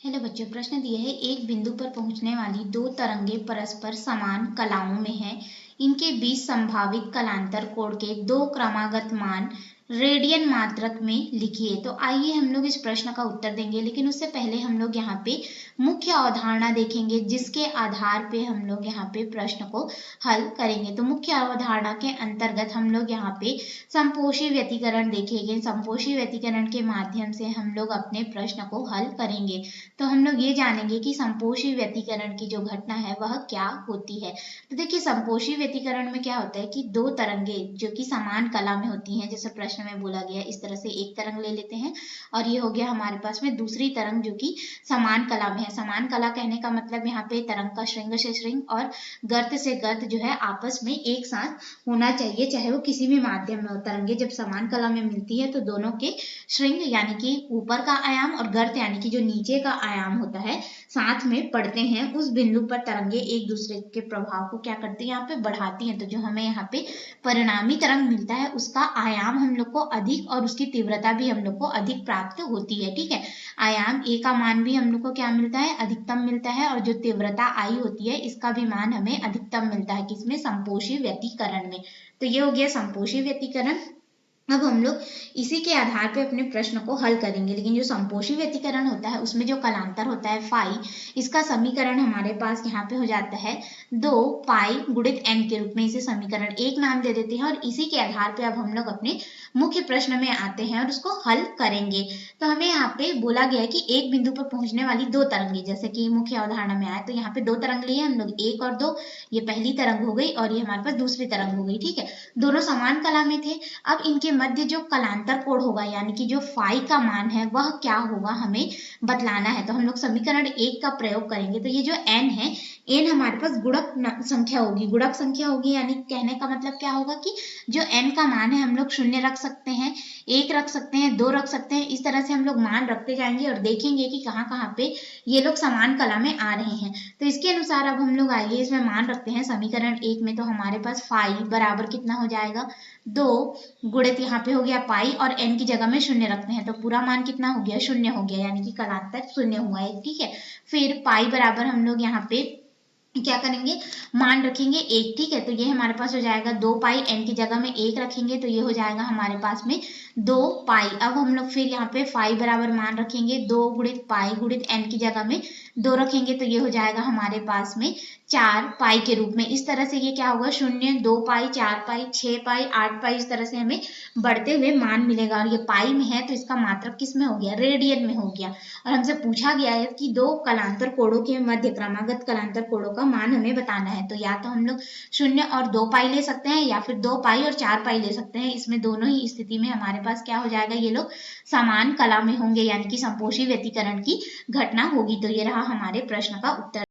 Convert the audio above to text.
Hello बच्चों, प्रश्न दिए है एक बिंदु पर पहुंचने वाली दो तरंगे परस्पर समान कलाओं में हैं। इनके बीच संभावित कलांतर कोण के दो क्रमागत मान रेडियन मात्रक में लिखिए। तो आइए हम लोग इस प्रश्न का उत्तर देंगे, लेकिन उससे पहले हम लोग यहाँ पे मुख्य अवधारणा देखेंगे, जिसके आधार पे हम लोग यहाँ पे प्रश्न को हल करेंगे। तो मुख्य अवधारणा के अंतर्गत हम लोग यहाँ पे समपोषी व्यतिकरण देखेंगे। समपोषी व्यतिकरण के माध्यम से हम लोग अपने प्रश्न को हल करेंगे। तो हम लोग ये जानेंगे कि समपोषी व्यतिकरण की जो घटना है वह क्या होती है। तो देखिए, समपोषी व्यतिकरण में क्या होता है कि दो तरंगे जो कि समान कला में होती हैं, जैसे प्रश्न में बोला गया, इस तरह से एक तरंग ले लेते हैं और ये हो गया हमारे पास में दूसरी तरंग जो कि समान कला में है। समान कला कहने का मतलब यहाँ पे तरंग का श्रृंग से श्रृंग और गर्त से गर्त जो है आपस में एक साथ होना चाहिए, चाहे वो किसी भी माध्यम में हो। तरंगे जब समान कला में मिलती है तो दोनों के श्रृंग यानी कि ऊपर का आयाम और गर्त यानी कि जो नीचे का आयाम होता है साथ में पढ़ते हैं। उस बिंदु पर तरंगे एक दूसरे के प्रभाव को क्या करती है, यहाँ पे बढ़ाती हैं। तो जो हमें यहाँ पे परिणामी तरंग मिलता है उसका आयाम हम लोग को अधिक और उसकी तीव्रता भी हम लोग को अधिक प्राप्त होती है। ठीक है, आयाम ए का मान भी हम लोग को क्या मिलता है, अधिकतम मिलता है, और जो तीव्रता आई होती है इसका भी मान हमें अधिकतम मिलता है। किसमें, समपोषी व्यतिकरण में। तो ये हो गया समपोषी व्यतिकरण। अब हम लोग इसी के आधार पे अपने प्रश्न को हल करेंगे। लेकिन जो समपोषी व्यतिकरण होता है उसमें जो कलांतर होता है फाई, इसका समीकरण हमारे पास यहाँ पे हो जाता है 2 पाई गुणित n के रूप में। इसे समीकरण 1 नाम दे देते हैं और इसी के आधार पे अब हम लोग अपने मुख्य प्रश्न में आते हैं और उसको हल करेंगे। तो हमें यहाँ पे बोला गया है कि एक बिंदु पर पहुंचने वाली दो तरंगे, जैसे कि मुख्य अवधारणा में आया, तो यहाँ पे दो तरंग लिए हम लोग, 1 और 2। ये पहली तरंग हो गई और ये हमारे पास दूसरी तरंग हो गई। ठीक है, दोनों समान कला में थे। अब इनके मध्य जो कलांतर कोण होगा यानी कि जो फाई का मान है वह क्या होगा हमें बतलाना है। तो हम लोग समीकरण 1 का प्रयोग करेंगे। तो ये जो n है, n हमारे पास गुणक संख्या होगी, गुणक संख्या होगी, यानी कहने का मतलब क्या होगा कि जो n का मान है हम लोग 0 रख सकते हैं, 1 रख सकते हैं, 2 रख सकते हैं। इस तरह से हम लोग मान रखते जाएंगे और देखेंगे कि कहाँ कहाँ पे ये लोग समान कला में आ रहे हैं। तो इसके अनुसार अब हम लोग आइए इसमें मान रखते हैं समीकरण 1 में। तो हमारे पास फाई बराबर कितना हो जाएगा, 2 गुणित यहाँ पे हो गया पाई और n की जगह में 0 रखते हैं, तो पूरा मान कितना हो गया, 0 हो गया, यानी कि कलांतर 0 हुआ है। ठीक है, फिर पाई बराबर हम लोग यहाँ पे क्या करेंगे, मान रखेंगे 1। ठीक है, तो ये हमारे पास हो जाएगा 2 पाई, n की जगह में 1 रखेंगे तो ये हो जाएगा हमारे पास में 2 पाई। अब हम लोग फिर यहाँ पे फाई बराबर मान रखेंगे 2 गुणित पाई गुणित n की जगह में 2 रखेंगे तो ये हो जाएगा हमारे पास में 4 पाई के रूप में। इस तरह से ये क्या होगा, 0, 2 पाई, 4 पाई, 6 पाई, 8 पाई, इस तरह से हमें बढ़ते हुए मान मिलेगा। और ये पाई में है तो इसका मात्रक किस में हो गया, रेडियन में हो गया। और हमसे पूछा गया है कि दो कलांतर कोणों के मध्य क्रमागत कलांतर कोणों का मान हमें बताना है। तो या तो हम लोग 0 और 2 पाई ले सकते हैं या फिर 2 पाई और 4 पाई ले सकते हैं। इसमें दोनों ही स्थिति में हमारे पास क्या हो जाएगा, ये लोग समान कला में होंगे, यानी कि समपोषी व्यतिकरण की घटना होगी। तो ये रहा हमारे प्रश्न का उत्तर।